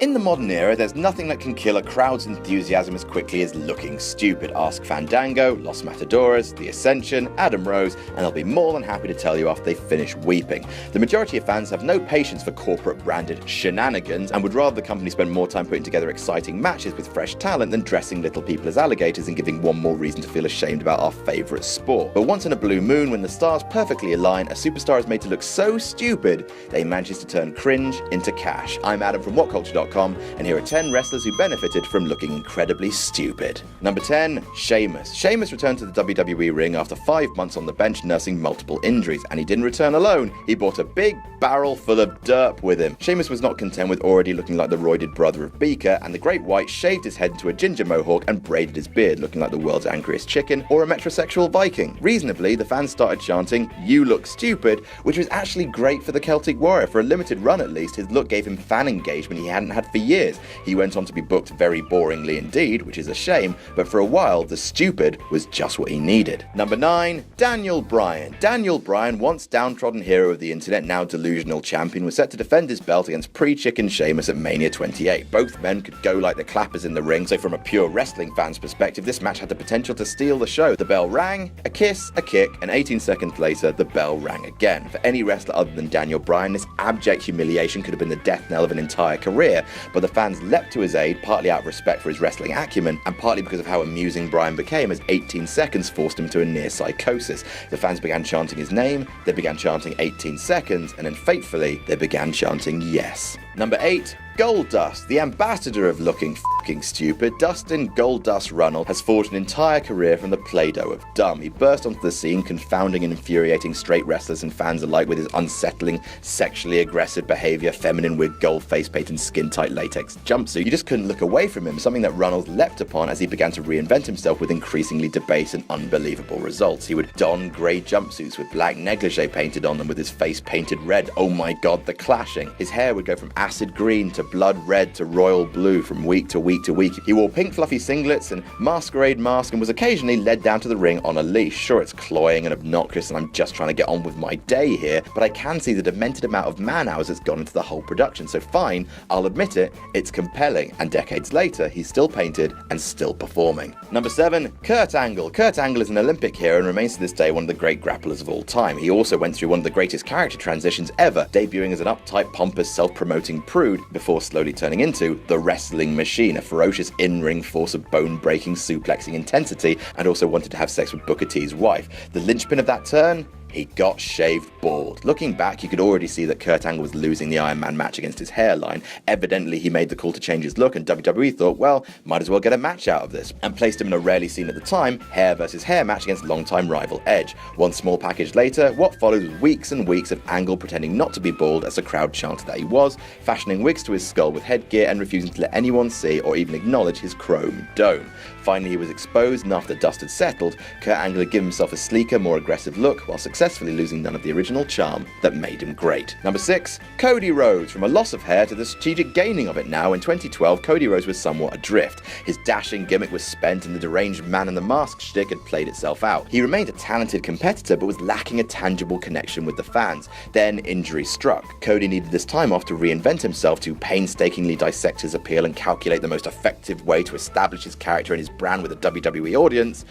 In the modern era, there's nothing that can kill a crowd's enthusiasm as quickly as looking stupid. Ask Fandango, Los Matadores, The Ascension, Adam Rose, and they'll be more than happy to tell you after they finish weeping. The majority of fans have no patience for corporate-branded shenanigans and would rather the company spend more time putting together exciting matches with fresh talent than dressing little people as alligators and giving one more reason to feel ashamed about our favourite sport. But once in a blue moon, when the stars perfectly align, a superstar is made to look so stupid that he manages to turn cringe into cash. I'm Adam from WhatCulture.com, and here are 10 wrestlers who benefited from looking incredibly stupid. Number 10, Sheamus. Sheamus returned to the WWE ring after 5 months on the bench nursing multiple injuries, and he didn't return alone. He brought a big barrel full of derp with him. Sheamus was not content with already looking like the roided brother of Beaker, and the Great White shaved his head into a ginger mohawk and braided his beard, looking like the world's angriest chicken or a metrosexual Viking. Reasonably, the fans started chanting, "You look stupid," which was actually great for the Celtic Warrior. For a limited run at least, his look gave him fan engagement he hadn't had for years. He went on to be booked very boringly indeed, which is a shame, but for a while, the stupid was just what he needed. Number 9, Daniel Bryan. Daniel Bryan, once downtrodden hero of the internet, now delusional champion, was set to defend his belt against pre-chicken Sheamus at Mania 28. Both men could go like the clappers in the ring, so from a pure wrestling fan's perspective, this match had the potential to steal the show. The bell rang, a kiss, a kick, and 18 seconds later, the bell rang again. For any wrestler other than Daniel Bryan, this abject humiliation could have been the death knell of an entire career, but the fans leapt to his aid, partly out of respect for his wrestling acumen, and partly because of how amusing Bryan became, as 18 seconds forced him to a near psychosis. The fans began chanting his name, they began chanting 18 seconds, and then fatefully, they began chanting yes. Number 8, Goldust. The ambassador of looking fucking stupid, Dustin Goldust Runnels has forged an entire career from the Play-Doh of dumb. He burst onto the scene, confounding and infuriating straight wrestlers and fans alike with his unsettling, sexually aggressive behaviour, feminine wig, gold face paint, and skin-tight latex jumpsuit. You just couldn't look away from him, something that Runnels leapt upon as he began to reinvent himself with increasingly debased and unbelievable results. He would don grey jumpsuits with black negligee painted on them with his face painted red. Oh my god, the clashing. His hair would go from acid green to blood red to royal blue from week to week to week. He wore pink fluffy singlets and masquerade mask and was occasionally led down to the ring on a leash. Sure, it's cloying and obnoxious and I'm just trying to get on with my day here, but I can see the demented amount of man hours that's gone into the whole production, so fine, I'll admit it, it's compelling. And decades later, he's still painted and still performing. Number 7, Kurt Angle. Kurt Angle is an Olympic hero and remains to this day one of the great grapplers of all time. He also went through one of the greatest character transitions ever, debuting as an uptight, pompous, self-promoting prude before slowly turning into the wrestling machine, a ferocious in-ring force of bone-breaking, suplexing intensity, and also wanted to have sex with Booker T's wife. The linchpin of that turn? He got shaved bald. Looking back, you could already see that Kurt Angle was losing the Iron Man match against his hairline. Evidently, he made the call to change his look, and WWE thought, well, might as well get a match out of this, and placed him in a rarely seen at the time hair versus hair match against longtime rival Edge. One small package later, what followed was weeks and weeks of Angle pretending not to be bald as the crowd chanted that he was, fashioning wigs to his skull with headgear and refusing to let anyone see or even acknowledge his chrome dome. Finally, he was exposed, and after the dust had settled, Kurt Angle had given himself a sleeker, more aggressive look, while successfully losing none of the original charm that made him great. Number 6, Cody Rhodes. From a loss of hair to the strategic gaining of it now, in 2012, Cody Rhodes was somewhat adrift. His dashing gimmick was spent, and the deranged man in the mask shtick had played itself out. He remained a talented competitor, but was lacking a tangible connection with the fans. Then injury struck. Cody needed this time off to reinvent himself, to painstakingly dissect his appeal and calculate the most effective way to establish his character and his brand with a WWE audience.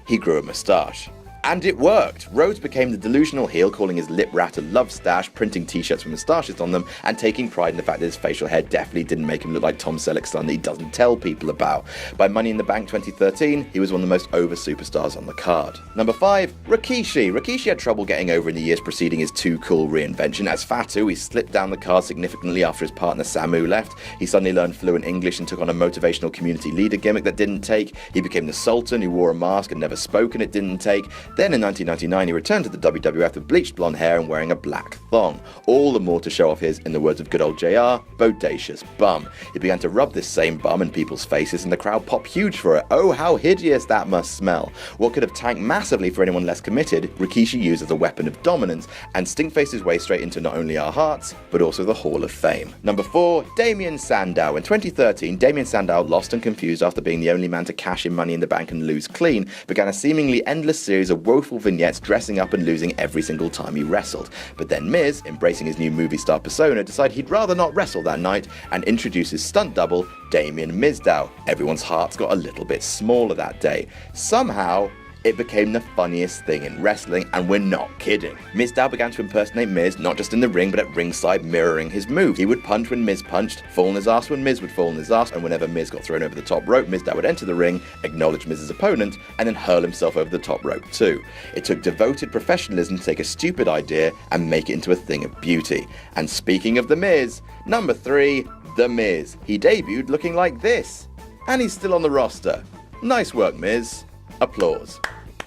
He grew a moustache. And it worked. Rhodes became the delusional heel, calling his lip rat a love stash, printing t-shirts with moustaches on them, and taking pride in the fact that his facial hair definitely didn't make him look like Tom Selleck's son that he doesn't tell people about. By Money in the Bank 2013, he was one of the most over superstars on the card. Number 5, Rikishi. Rikishi had trouble getting over in the years preceding his Too Cool reinvention. As Fatu, he slipped down the card significantly after his partner Samu left. He suddenly learned fluent English and took on a motivational community leader gimmick that didn't take. He became the Sultan, who wore a mask and never spoke, and it didn't take. Then in 1999, he returned to the WWF with bleached blonde hair and wearing a black thong. All the more to show off his, in the words of good old JR, bodacious bum. He began to rub this same bum in people's faces and the crowd popped huge for it. Oh, how hideous that must smell. What could have tanked massively for anyone less committed, Rikishi used as a weapon of dominance and stink-faced his way straight into not only our hearts, but also the Hall of Fame. Number 4, Damien Sandow. In 2013, Damien Sandow, lost and confused after being the only man to cash in Money in the Bank and lose clean, began a seemingly endless series of woeful vignettes dressing up and losing every single time he wrestled. But then Miz, embracing his new movie star persona, decided he'd rather not wrestle that night and introduced his stunt double, Damien Mizdow. Everyone's hearts got a little bit smaller that day. Somehow, it became the funniest thing in wrestling, and we're not kidding. Mizdow began to impersonate Miz, not just in the ring, but at ringside, mirroring his moves. He would punch when Miz punched, fall on his ass when Miz would fall on his ass, and whenever Miz got thrown over the top rope, Mizdow would enter the ring, acknowledge Miz's opponent, and then hurl himself over the top rope too. It took devoted professionalism to take a stupid idea and make it into a thing of beauty. And speaking of The Miz, number 3, The Miz. He debuted looking like this. And he's still on the roster. Nice work, Miz. Applause.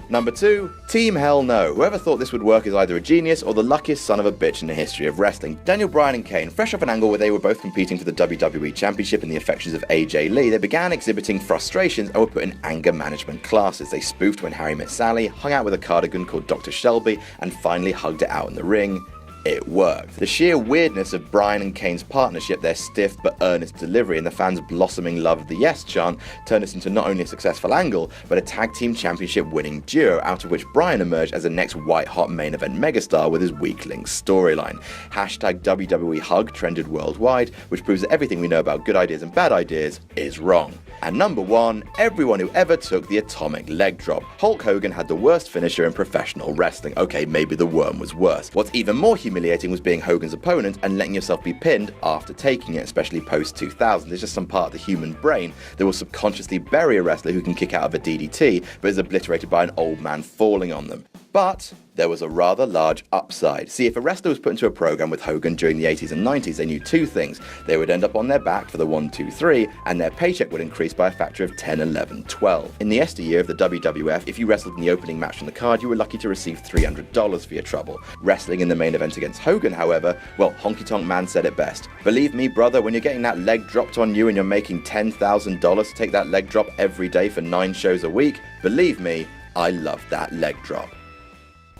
Number 2, Team Hell No. Whoever thought this would work is either a genius or the luckiest son of a bitch in the history of wrestling. Daniel Bryan and Kane, fresh off an angle where they were both competing for the WWE Championship in the affections of AJ Lee, they began exhibiting frustrations and were put in anger management classes. They spoofed When Harry Met Sally, hung out with a cardigan called Dr. Shelby, and finally hugged it out in the ring. It worked. The sheer weirdness of Bryan and Kane's partnership, their stiff but earnest delivery, and the fans' blossoming love of the Yes chant turned this into not only a successful angle, but a tag team championship winning duo, out of which Bryan emerged as the next white-hot main event megastar with his weakling storyline. Hashtag WWE Hug trended worldwide, which proves that everything we know about good ideas and bad ideas is wrong. And number 1, everyone who ever took the atomic leg drop. Hulk Hogan had the worst finisher in professional wrestling. Okay, maybe the worm was worse. What's even more humiliating was being Hogan's opponent and letting yourself be pinned after taking it, especially post-2000. There's just some part of the human brain that will subconsciously bury a wrestler who can kick out of a DDT, but is obliterated by an old man falling on them. But there was a rather large upside. See, if a wrestler was put into a program with Hogan during the 80s and 90s, they knew 2 things. They would end up on their back for the 1, 2, 3, and their paycheck would increase by a factor of 10, 11, 12. In the yesteryear of the WWF, if you wrestled in the opening match on the card, you were lucky to receive $300 for your trouble. Wrestling in the main event against Hogan, however, well, Honky Tonk Man said it best. Believe me, brother, when you're getting that leg dropped on you and you're making $10,000 to take that leg drop every day for 9 shows a week, believe me, I love that leg drop.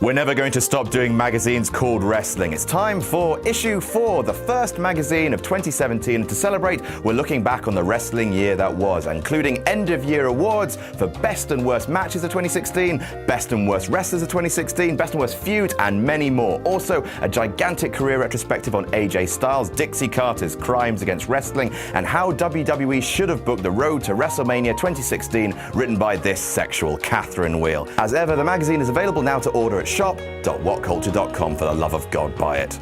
We're never going to stop doing magazines called wrestling. It's time for issue 4, the first magazine of 2017. And to celebrate, we're looking back on the wrestling year that was, including end-of-year awards for best and worst matches of 2016, best and worst wrestlers of 2016, best and worst feuds, and many more. Also, a gigantic career retrospective on AJ Styles, Dixie Carter's crimes against wrestling, and how WWE should have booked the road to WrestleMania 2016, written by this sexual Catherine Wheel. As ever, the magazine is available now to order at shop.whatculture.com. For the love of God, buy it.